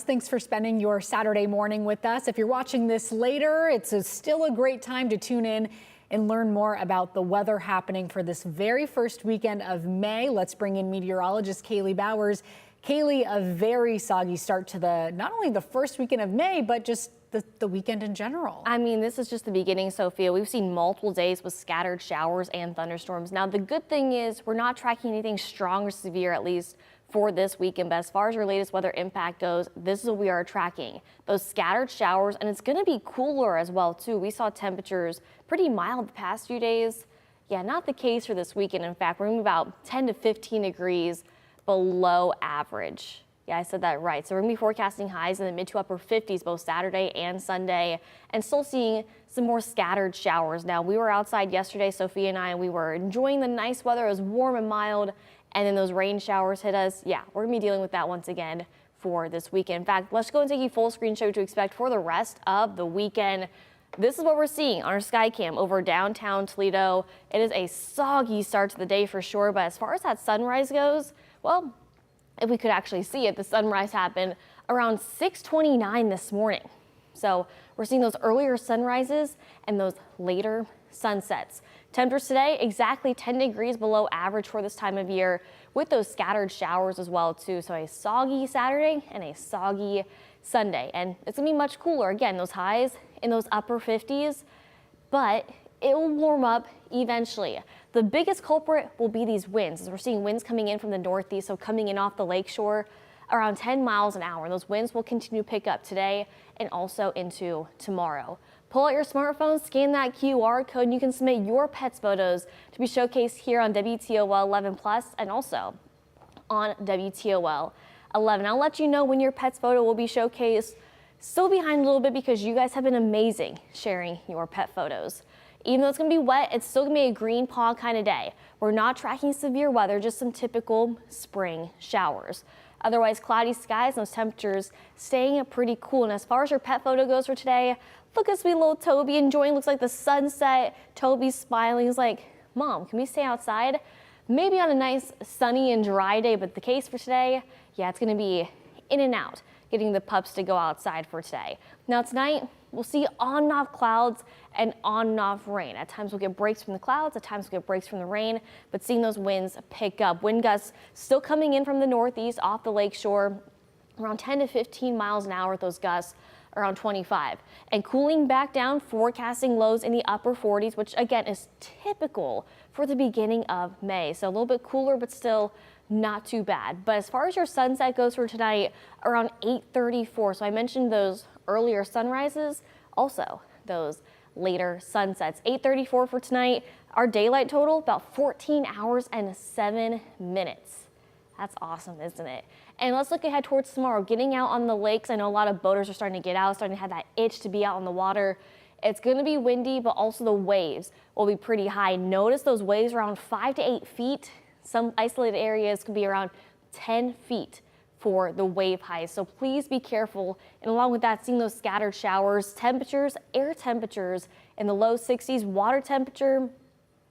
Thanks for spending your Saturday morning with us. If you're watching this later, still a great time to tune in and learn more about the weather happening for this very first weekend of May. Let's bring in meteorologist Kaylee Bowers. Kaylee, a very soggy start to not only the first weekend of May, but just the weekend in general. I mean, this is just the beginning, Sophia. We've seen multiple days with scattered showers and thunderstorms. Now, the good thing is we're not tracking anything strong or severe, at least for this weekend. But as far as your latest weather impact goes, this is what we are tracking. Those scattered showers, and it's going to be cooler as well, too. We saw temperatures pretty mild the past few days. Yeah, not the case for this weekend. In fact, we're going to be about 10 to 15 degrees below average. Yeah, I said that right. So we're going to be forecasting highs in the mid to upper 50s both Saturday and Sunday, and still seeing some more scattered showers. Now, we were outside yesterday, Sophia and I, and we were enjoying the nice weather. It was warm and mild, and then those rain showers hit us. Yeah, we're going to be dealing with that once again for this weekend. In fact, let's go and take you full screen show to expect for the rest of the weekend. This is what we're seeing on our sky cam over downtown Toledo. It is a soggy start to the day for sure, but as far as that sunrise goes, well, if we could actually see it, the sunrise happened around 6:29 this morning. So we're seeing those earlier sunrises and those later sunsets. Temperatures today exactly 10 degrees below average for this time of year, with those scattered showers as well too. So a soggy Saturday and a soggy Sunday, and it's gonna be much cooler. Again, those highs in those upper 50s, but it will warm up eventually. The biggest culprit will be these winds, as we're seeing winds coming in from the northeast, so coming in off the lakeshore around 10 miles an hour. And those winds will continue to pick up today and also into tomorrow. Pull out your smartphone, scan that QR code, and you can submit your pets photos to be showcased here on WTOL 11 Plus and also on WTOL 11. I'll let you know when your pet's photo will be showcased. Still behind a little bit because you guys have been amazing sharing your pet photos. Even though it's going to be wet, it's still going to be a green paw kind of day. We're not tracking severe weather, just some typical spring showers. Otherwise, cloudy skies and those temperatures staying pretty cool. And as far as your pet photo goes for today, look at sweet little Toby enjoying, looks like the sunset. Toby's smiling. He's like, Mom, can we stay outside? Maybe on a nice sunny and dry day, but the case for today, yeah, it's going to be in and out, getting the pups to go outside for today. Now tonight, we'll see on and off clouds and on and off rain. At times we'll get breaks from the clouds, at times we'll get breaks from the rain, but seeing those winds pick up. Wind gusts still coming in from the northeast off the lakeshore, around 10 to 15 miles an hour with those gusts around 25. And cooling back down, forecasting lows in the upper 40s, which again is typical for the beginning of May. So a little bit cooler, but still not too bad. But as far as your sunset goes for tonight, around 8:34. So I mentioned those earlier sunrises, also those later sunsets. 8:34 for tonight. Our daylight total, about 14 hours and 7 minutes. That's awesome, isn't it? And let's look ahead towards tomorrow. Getting out on the lakes, I know a lot of boaters are starting to get out, starting to have that itch to be out on the water. It's going to be windy, but also the waves will be pretty high. Notice those waves around 5 to 8 feet. Some isolated areas could be around 10 feet for the wave highs. So please be careful. And along with that, seeing those scattered showers, temperatures, air temperatures in the low 60s, water temperature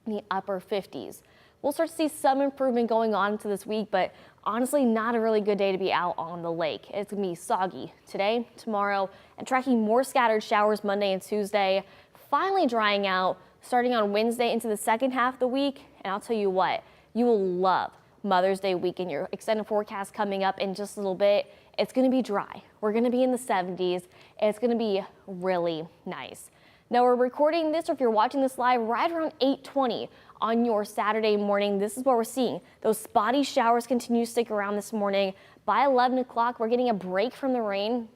in the upper 50s. We'll start to see some improvement going on into this week, but honestly, not a really good day to be out on the lake. It's going to be soggy today, tomorrow, and tracking more scattered showers Monday and Tuesday, finally drying out starting on Wednesday into the second half of the week. And I'll tell you what, you will love Mother's Day weekend. Your extended forecast coming up in just a little bit. It's going to be dry. We're going to be in the 70s. It's going to be really nice. Now we're recording this, or if you're watching this live, right around 8:20 on your Saturday morning. This is what we're seeing. Those spotty showers continue to stick around this morning. By 11 o'clock, we're getting a break from the rain,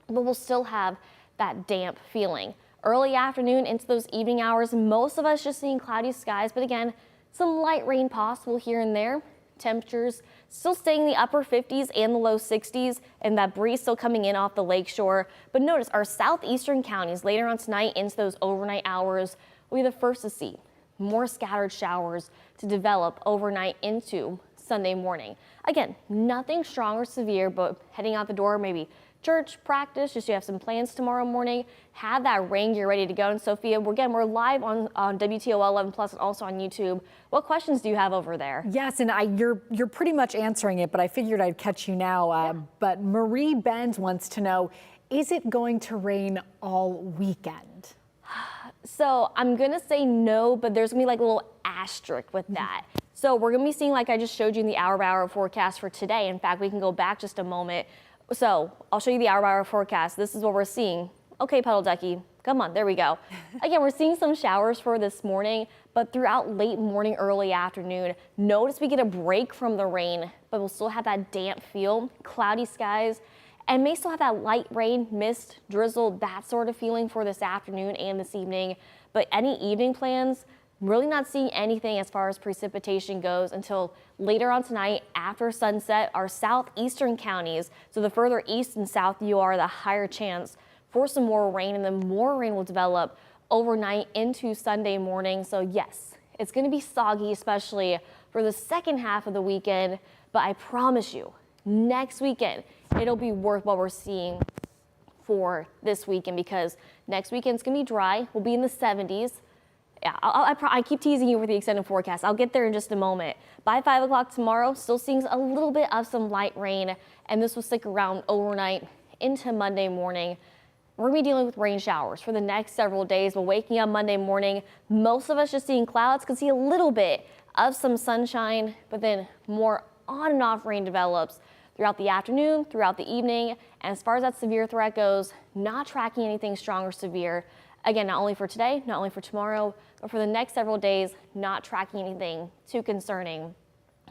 but we'll still have that damp feeling. Early afternoon into those evening hours, most of us just seeing cloudy skies, but again, some light rain possible here and there. Temperatures still staying in the upper 50s and the low 60s, and that breeze still coming in off the lakeshore. But notice our southeastern counties later on tonight into those overnight hours will be the first to see more scattered showers to develop overnight into Sunday morning. Again, nothing strong or severe, but heading out the door, maybe church, practice, just you have some plans tomorrow morning, have that rain gear ready to go. And Sophia, we're live on WTOL 11 Plus and also on YouTube. What questions do you have over there? Yes, and you're pretty much answering it, but I figured I'd catch you now. But Marie Benz wants to know, is it going to rain all weekend? So I'm gonna say no, but there's gonna be like a little asterisk with that. So we're gonna be seeing, like I just showed you in the hour-by-hour forecast for today. In fact, we can go back just a moment. So I'll show you the hour-by-hour forecast. This is what we're seeing. Okay, Puddle Ducky, come on, there we go. Again, we're seeing some showers for this morning, but throughout late morning, early afternoon, notice we get a break from the rain, but we'll still have that damp feel, cloudy skies, and may still have that light rain, mist, drizzle, that sort of feeling for this afternoon and this evening. But any evening plans, really not seeing anything as far as precipitation goes until later on tonight after sunset. Our southeastern counties, so the further east and south you are, the higher chance for some more rain, and then more rain will develop overnight into Sunday morning. So yes, it's going to be soggy, especially for the second half of the weekend, but I promise you, next weekend, it'll be worth what we're seeing for this weekend, because next weekend's going to be dry. We'll be in the 70s. Yeah, I keep teasing you with the extended forecast. I'll get there in just a moment. By 5 o'clock tomorrow, still seeing a little bit of some light rain, and this will stick around overnight into Monday morning. We're going to be dealing with rain showers for the next several days. But waking up Monday morning, most of us just seeing clouds, can see a little bit of some sunshine, but then more on and off rain develops throughout the afternoon, throughout the evening. And as far as that severe threat goes, not tracking anything strong or severe. Again, not only for today, not only for tomorrow, but for the next several days, not tracking anything too concerning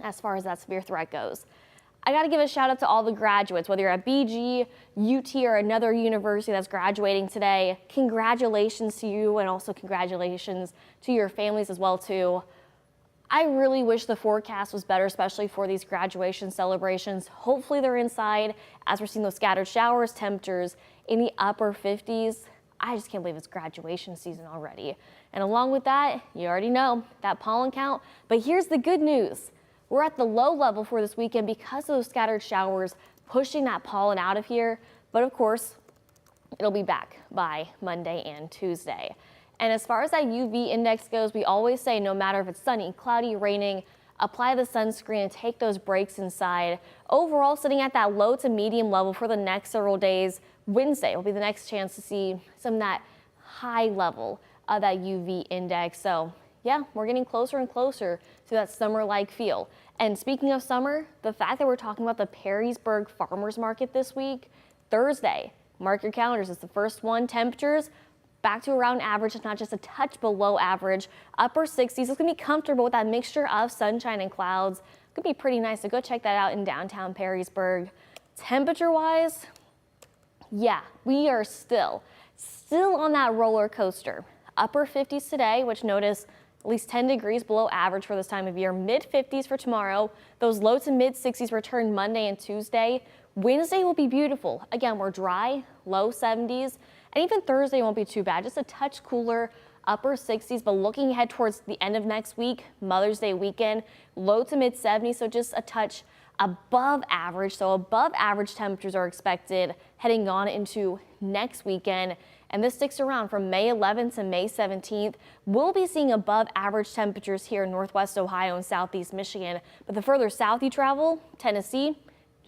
as far as that severe threat goes. I got to give a shout out to all the graduates, whether you're at BG, UT, or another university that's graduating today. Congratulations to you, and also congratulations to your families as well too. I really wish the forecast was better, especially for these graduation celebrations. Hopefully they're inside as we're seeing those scattered showers, temperatures in the upper 50s. I just can't believe it's graduation season already. And along with that, you already know that pollen count. But here's the good news. We're at the low level for this weekend because of those scattered showers pushing that pollen out of here. But of course, it'll be back by Monday and Tuesday. And as far as that UV index goes, we always say no matter if it's sunny, cloudy, raining, apply the sunscreen and take those breaks inside. Overall, sitting at that low to medium level for the next several days. Wednesday will be the next chance to see some of that high level of that UV index. So yeah, we're getting closer and closer to that summer-like feel. And speaking of summer, the fact that we're talking about the Perrysburg Farmers Market this week, Thursday, mark your calendars, it's the first one. Temperatures back to around average, if not just a touch below average, upper 60s. It's gonna be comfortable with that mixture of sunshine and clouds. Could be pretty nice, so go check that out in downtown Perrysburg. Temperature-wise, yeah, we are still on that roller coaster. Upper 50s today, which notice at least 10 degrees below average for this time of year. Mid 50s for tomorrow. Those low to mid 60s return Monday and Tuesday. Wednesday will be beautiful. Again, we're dry, low 70s. And even Thursday won't be too bad. Just a touch cooler, upper 60s. But looking ahead towards the end of next week, Mother's Day weekend, low to mid 70s. So just a touch above average. So above average temperatures are expected heading on into next weekend. And this sticks around from May 11th to May 17th. We'll be seeing above average temperatures here in Northwest Ohio and Southeast Michigan. But the further south you travel, Tennessee,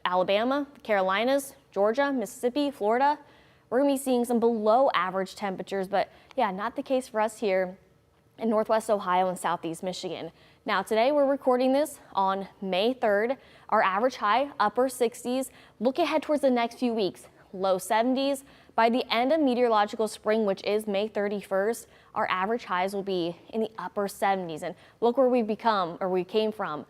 Alabama, the Carolinas, Georgia, Mississippi, Florida, we're going to be seeing some below average temperatures. But yeah, not the case for us here in Northwest Ohio and Southeast Michigan. Now today we're recording this on May 3rd. Our average high, upper 60s. Look ahead towards the next few weeks, low 70s. By the end of meteorological spring, which is May 31st, our average highs will be in the upper 70s. And look where we came from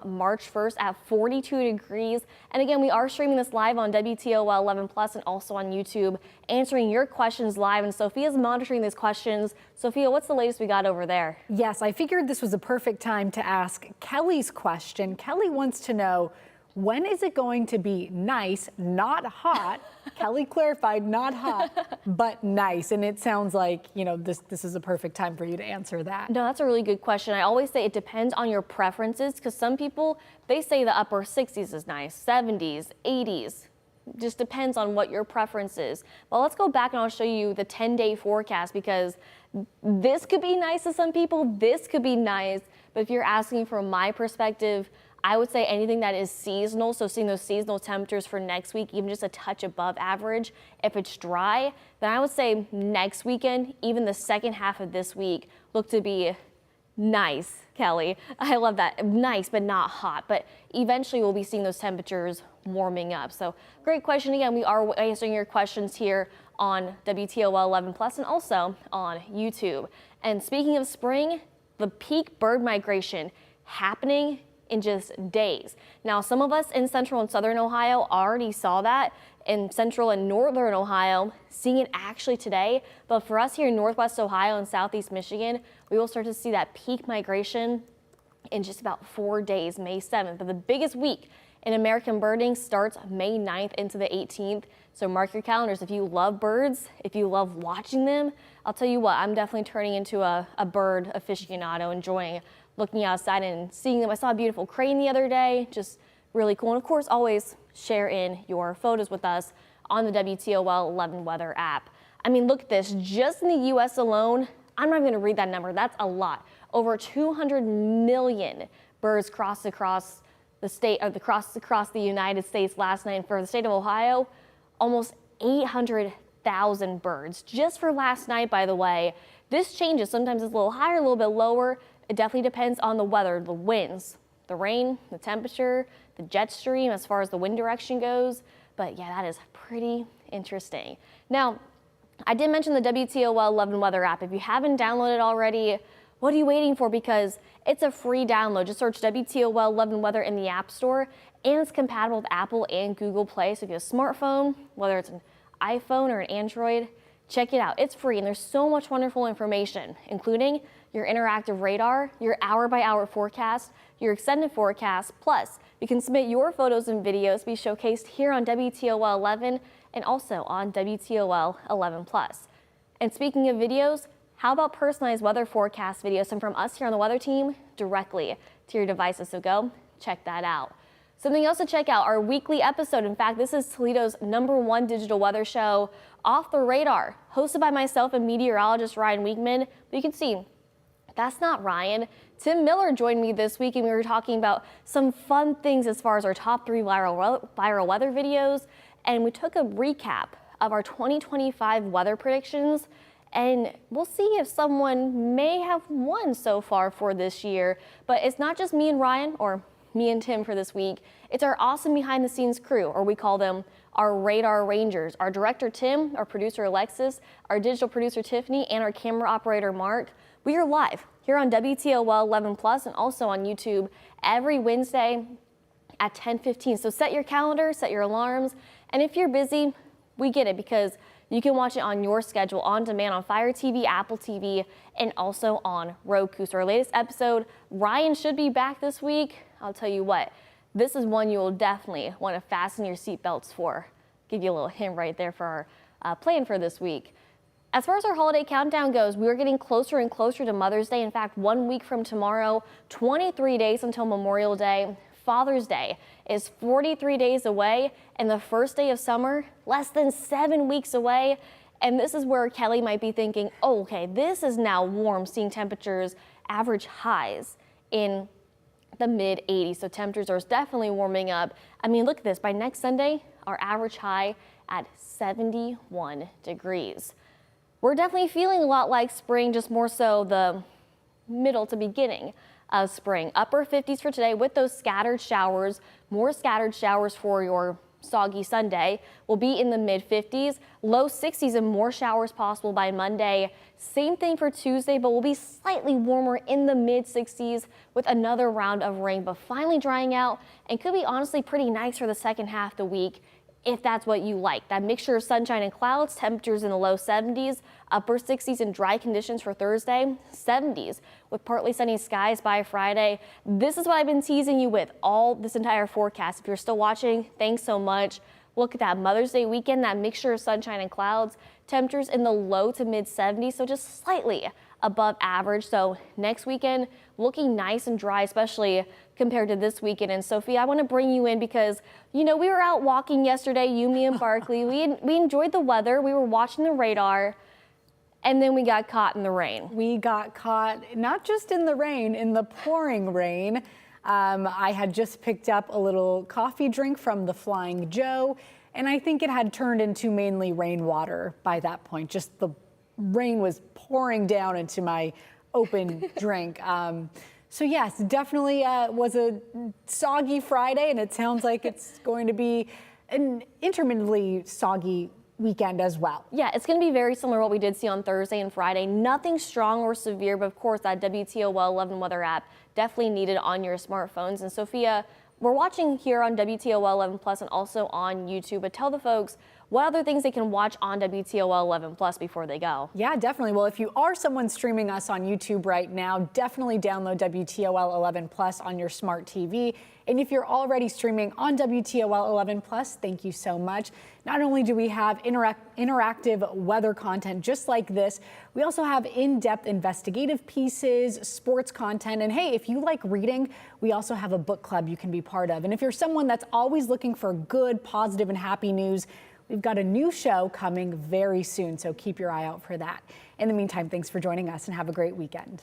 March 1st at 42 degrees. And again, we are streaming this live on WTOL 11 Plus and also on YouTube, answering your questions live. And Sophia's monitoring these questions. Sophia, what's the latest we got over there? Yes, I figured this was a perfect time to ask Kelly's question. Kelly wants to know, when is it going to be nice, not hot? Kelly clarified, not hot, but nice. And it sounds like, you know, this is a perfect time for you to answer that. No, that's a really good question. I always say it depends on your preferences, because some people, they say the upper 60s is nice, 70s, 80s. Just depends on what your preference is. But let's go back and I'll show you the 10-day forecast, because this could be nice to some people, this could be nice, but if you're asking from my perspective, I would say anything that is seasonal, so seeing those seasonal temperatures for next week, even just a touch above average. If it's dry, then I would say next weekend, even the second half of this week, look to be nice, Kelly. I love that. Nice, but not hot. But eventually we'll be seeing those temperatures warming up. So great question. Again, we are answering your questions here on WTOL 11 Plus and also on YouTube. And speaking of spring, the peak bird migration happening in just days. Now, some of us in central and southern Ohio already saw that. In central and northern Ohio, seeing it actually today. But for us here in northwest Ohio and southeast Michigan, we will start to see that peak migration in just about 4 days, May 7th. But the biggest week in American birding starts May 9th into the 18th. So mark your calendars. If you love birds, if you love watching them, I'll tell you what, I'm definitely turning into a bird aficionado, enjoying looking outside and seeing them. I saw a beautiful crane the other day, just really cool. And of course, always share in your photos with us on the WTOL 11 weather app. I mean, look at this, just in the U.S. alone, I'm not going to read that number. That's a lot. Over 200 million birds crossed across the state, or across the United States last night. And for the state of Ohio, almost 800,000 birds just for last night, by the way. This changes. Sometimes it's a little higher, a little bit lower. It definitely depends on the weather, the winds, the rain, the temperature, the jet stream as far as the wind direction goes. But yeah, that is pretty interesting. Now, I did mention the WTOL 11 weather app. If you haven't downloaded already, what are you waiting for? Because it's a free download. Just search WTOL 11 weather in the App Store, and it's compatible with Apple and Google Play. So if you have a smartphone, whether it's an iPhone or an Android, check it out. It's free, and there's so much wonderful information, including your interactive radar, your hour-by-hour forecast, your extended forecast, plus you can submit your photos and videos to be showcased here on WTOL 11 and also on WTOL 11 Plus. And speaking of videos, how about personalized weather forecast videos sent from us here on the weather team directly to your devices? So go check that out. Something else to check out, our weekly episode. In fact, this is Toledo's #1 digital weather show, Off the Radar, hosted by myself and meteorologist Ryan Weekman. But you can see, that's not Ryan. Tim Miller joined me this week, and we were talking about some fun things as far as our top 3 viral weather videos. And we took a recap of our 2025 weather predictions. And we'll see if someone may have won so far for this year. But it's not just me and Ryan, or me and Tim for this week. It's our awesome behind the scenes crew, or we call them our Radar Rangers. Our director Tim, our producer Alexis, our digital producer Tiffany, and our camera operator Mark. We are live here on WTOL 11 Plus and also on YouTube every Wednesday at 10:15. So set your calendar, set your alarms, and if you're busy, we get it, because you can watch it on your schedule on demand on Fire TV, Apple TV, and also on Roku. So our latest episode, Ryan should be back this week. I'll tell you what, this is one you will definitely want to fasten your seatbelts for. Give you a little hint right there for our plan for this week. As far as our holiday countdown goes, we are getting closer and closer to Mother's Day. In fact, 1 week from tomorrow, 23 days until Memorial Day. Father's Day is 43 days away, and the first day of summer, less than 7 weeks away. And this is where Kelly might be thinking, oh, okay, this is now warm, seeing temperatures average highs in the mid 80s. So temperatures are definitely warming up. I mean, look at this. By next Sunday, our average high at 71 degrees. We're definitely feeling a lot like spring, just more so the middle to beginning of spring. Upper 50s for today with those scattered showers. More scattered showers for your soggy Sunday. Will be in the mid 50s. Low 60s and more showers possible by Monday. Same thing for Tuesday, but will be slightly warmer in the mid 60s with another round of rain, but finally drying out, and could be honestly pretty nice for the second half of the week, if that's what you like. That mixture of sunshine and clouds, temperatures in the low 70s, upper 60s and dry conditions for Thursday, 70s with partly sunny skies by Friday. This is what I've been teasing you with all this entire forecast. If you're still watching, thanks so much. Look at that Mother's Day weekend, that mixture of sunshine and clouds, temperatures in the low to mid 70s, so just slightly above average. So next weekend looking nice and dry, especially compared to this weekend. And Sophia, I want to bring you in because, you know, we were out walking yesterday, you, me, and Barkley. We enjoyed the weather. We were watching the radar. And then we got caught in the rain. We got caught not just in the rain, in the pouring rain. I had just picked up a little coffee drink from the Flying Joe, and I think it had turned into mainly rainwater by that point. Just the rain was pouring down into my open drink. So yes, definitely was a soggy Friday, and it sounds like it's going to be an intermittently soggy weekend as well. Yeah, it's going to be very similar to what we did see on Thursday and Friday. Nothing strong or severe, but of course that WTOL 11 weather app definitely needed on your smartphones. And Sophia, we're watching here on WTOL 11 Plus and also on YouTube, but tell the folks what other things they can watch on WTOL 11 Plus before they go. Yeah, definitely. Well, if you are someone streaming us on YouTube right now, definitely download WTOL 11 Plus on your smart TV. And if you're already streaming on WTOL 11 Plus, thank you so much. Not only do we have interactive weather content just like this, we also have in-depth investigative pieces, sports content, and hey, if you like reading, we also have a book club you can be part of. And if you're someone that's always looking for good, positive, and happy news, we've got a new show coming very soon, so keep your eye out for that. In the meantime, thanks for joining us and have a great weekend.